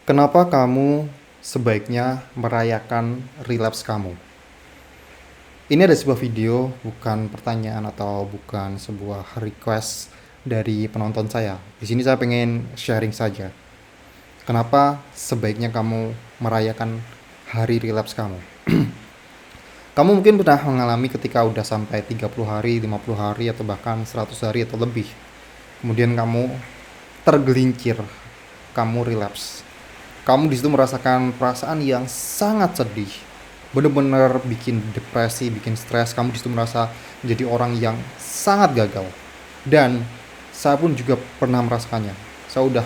Kenapa kamu sebaiknya merayakan relapse kamu? Ini ada sebuah video, bukan pertanyaan atau bukan sebuah request dari penonton saya. Di sini saya pengen sharing saja. Kenapa sebaiknya kamu merayakan hari relapse kamu? Kamu mungkin pernah mengalami ketika udah sampai 30 hari, 50 hari, atau bahkan 100 hari atau lebih. Kemudian kamu tergelincir, kamu relapse. Kamu di situ merasakan perasaan yang sangat sedih, bener-bener bikin depresi, bikin stres. Kamu di situ merasa menjadi orang yang sangat gagal. Dan saya pun juga pernah merasakannya. Saya udah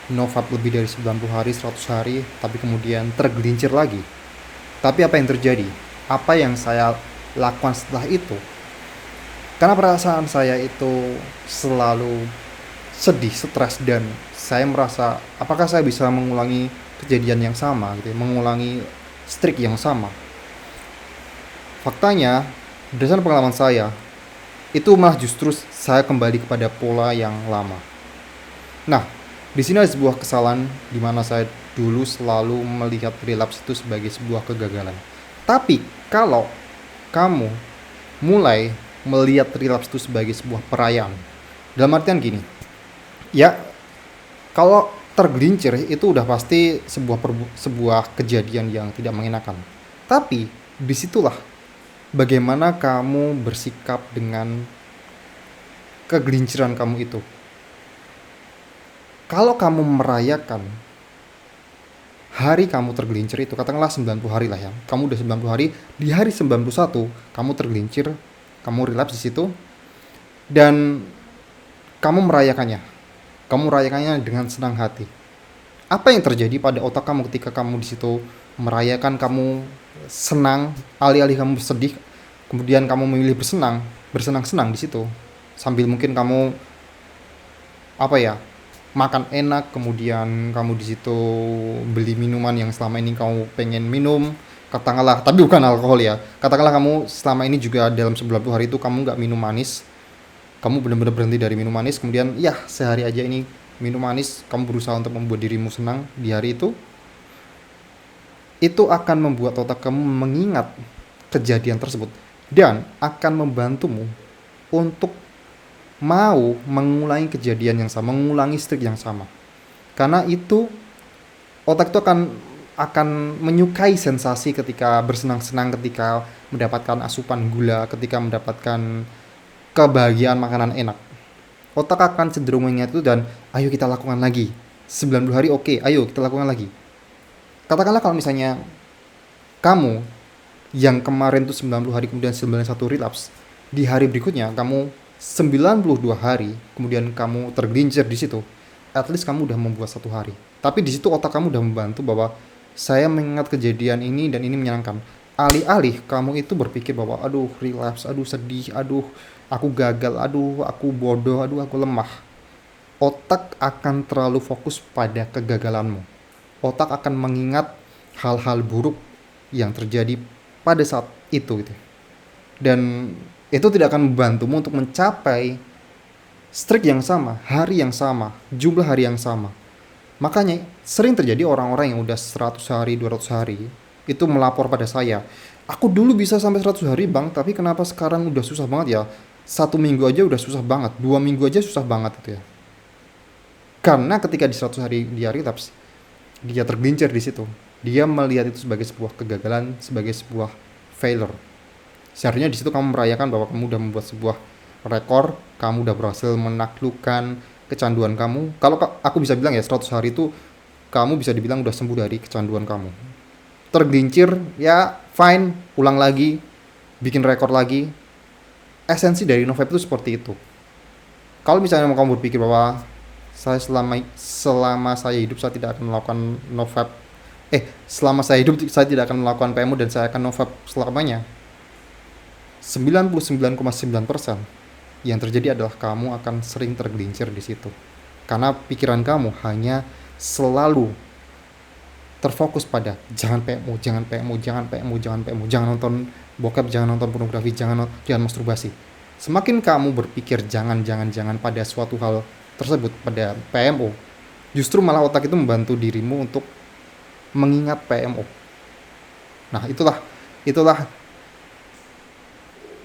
nofap lebih dari 90 hari, 100 hari, tapi kemudian tergelincir lagi. Tapi apa yang terjadi? Apa yang saya lakukan setelah itu? Karena perasaan saya itu selalu sedih, stres, dan saya merasa apakah saya bisa mengulangi kejadian yang sama gitu ya, mengulangi streak yang sama. Faktanya, berdasarkan pengalaman saya, itu malah justru saya kembali kepada pola yang lama. Nah, di sini ada sebuah kesalahan di mana saya dulu selalu melihat relapse itu sebagai sebuah kegagalan. Tapi kalau kamu mulai melihat relapse itu sebagai sebuah perayaan, dalam artian gini, ya kalau tergelincir itu udah pasti sebuah kejadian yang tidak mengenakan. Tapi disitulah bagaimana kamu bersikap dengan kegelinciran kamu itu. Kalau kamu merayakan hari kamu tergelincir itu, katakanlah 90 hari lah ya. Kamu udah 90 hari, di hari 91 kamu tergelincir, kamu relapse di situ, dan kamu merayakannya. Kamu merayakannya dengan senang hati. Apa yang terjadi pada otak kamu ketika kamu di situ merayakan, kamu senang, alih-alih kamu sedih, kemudian kamu memilih bersenang-senang di situ, sambil mungkin kamu apa ya, makan enak, kemudian kamu di situ beli minuman yang selama ini kamu pengen minum, katakanlah, tapi bukan alkohol ya. Katakanlah kamu selama ini juga dalam 90 hari itu kamu nggak minum manis, kamu benar-benar berhenti dari minum manis, kemudian ya sehari aja ini minum manis, kamu berusaha untuk membuat dirimu senang di hari itu akan membuat otak kamu mengingat kejadian tersebut dan akan membantumu untuk mau mengulangi kejadian yang sama, mengulangi streak yang sama. Karena itu otak itu akan menyukai sensasi ketika bersenang-senang, ketika mendapatkan asupan gula, ketika mendapatkan kebahagiaan makanan enak. Otak akan cenderung mengingat itu dan ayo kita lakukan lagi. 90 hari oke, ayo kita lakukan lagi. Katakanlah kalau misalnya kamu yang kemarin tuh 90 hari kemudian 91 relapse, di hari berikutnya kamu 92 hari kemudian kamu tergelincir di situ, at least kamu udah membuat satu hari. Tapi di situ otak kamu udah membantu bahwa saya mengingat kejadian ini dan ini menyenangkan. Alih-alih kamu itu berpikir bahwa aduh relapse, aduh sedih, aduh aku gagal, aduh aku bodoh, aduh aku lemah. Otak akan terlalu fokus pada kegagalanmu. Otak akan mengingat hal-hal buruk yang terjadi pada saat itu gitu. Dan itu tidak akan membantumu untuk mencapai streak yang sama, hari yang sama, jumlah hari yang sama. Makanya sering terjadi orang-orang yang udah 100 hari, 200 hari itu melapor pada saya. Aku dulu bisa sampai 100 hari bang, tapi kenapa sekarang udah susah banget ya? 1 minggu aja udah susah banget, 2 minggu aja susah banget gitu ya. Karena ketika di 100 hari dia relapse, dia tergelincir di situ. Dia melihat itu sebagai sebuah kegagalan, sebagai sebuah failure. Seharusnya di situ kamu merayakan bahwa kamu udah membuat sebuah rekor, kamu udah berhasil menaklukkan kecanduan kamu. Kalau aku bisa bilang ya 100 hari itu kamu bisa dibilang udah sembuh dari kecanduan kamu. Tergelincir, ya fine, ulang lagi, bikin rekor lagi. Esensi dari NoVap itu seperti itu. Kalau misalnya kamu berpikir bahwa saya selama saya hidup saya tidak akan melakukan NoVap, selama saya hidup saya tidak akan melakukan PMU dan saya akan NoVap selamanya, 99,9% yang terjadi adalah kamu akan sering tergelincir di situ. Karena pikiran kamu hanya selalu terfokus pada jangan PMU, jangan PMU, jangan PMU, jangan PMU, jangan nonton bokep, jangan nonton pornografi, jangan masturbasi. Semakin kamu berpikir jangan pada suatu hal tersebut, pada PMU, Justru malah otak itu membantu dirimu untuk mengingat PMO. Nah, itulah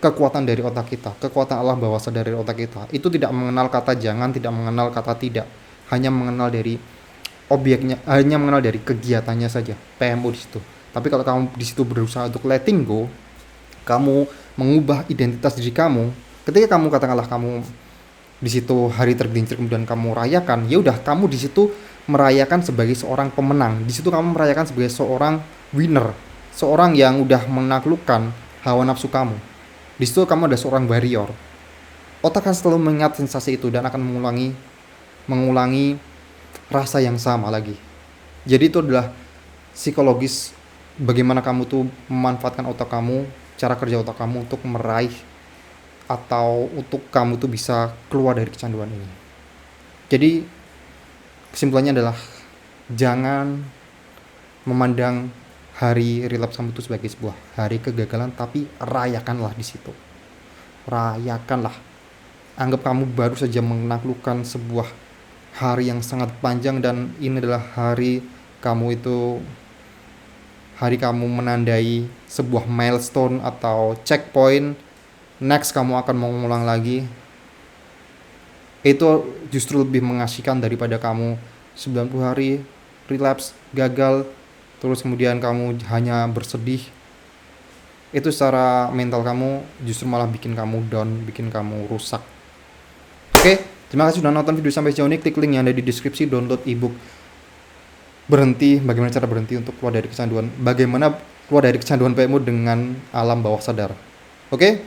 kekuatan dari otak kita, kekuatan alam bawah sadar dari otak kita. Itu tidak mengenal kata jangan, tidak mengenal kata tidak, hanya mengenal dari objeknya, hanya mengenal dari kegiatannya saja, PMO di situ. Tapi kalau kamu di situ berusaha untuk letting go, kamu mengubah identitas diri kamu. Ketika kamu katakanlah kamu di situ hari tergelincir kemudian kamu rayakan, ya udah kamu di situ merayakan sebagai seorang pemenang. Di situ kamu merayakan sebagai seorang winner, seorang yang udah menaklukkan hawa nafsu kamu. Di situ kamu ada seorang warrior. Otak akan selalu mengingat sensasi itu dan akan mengulangi rasa yang sama lagi. Jadi itu adalah psikologis bagaimana kamu tuh memanfaatkan otak kamu, cara kerja otak kamu untuk meraih atau untuk kamu tuh bisa keluar dari kecanduan ini. Jadi kesimpulannya adalah jangan memandang hari relapse kamu itu sebagai sebuah hari kegagalan, tapi rayakanlah di situ. Rayakanlah. Anggap kamu baru saja menaklukkan sebuah hari yang sangat panjang dan ini adalah hari kamu menandai sebuah milestone atau checkpoint. Next kamu akan mengulang lagi. Itu justru lebih mengasihkan daripada kamu 90 hari relapse, gagal, terus kemudian kamu hanya bersedih. Itu secara mental kamu justru malah bikin kamu down, bikin kamu rusak. Oke, terima kasih sudah nonton video sampai sejauh ini. Klik link yang ada di deskripsi, download ebook bagaimana cara berhenti untuk keluar dari kecanduan, bagaimana keluar dari kecanduan PMO dengan alam bawah sadar. Oke?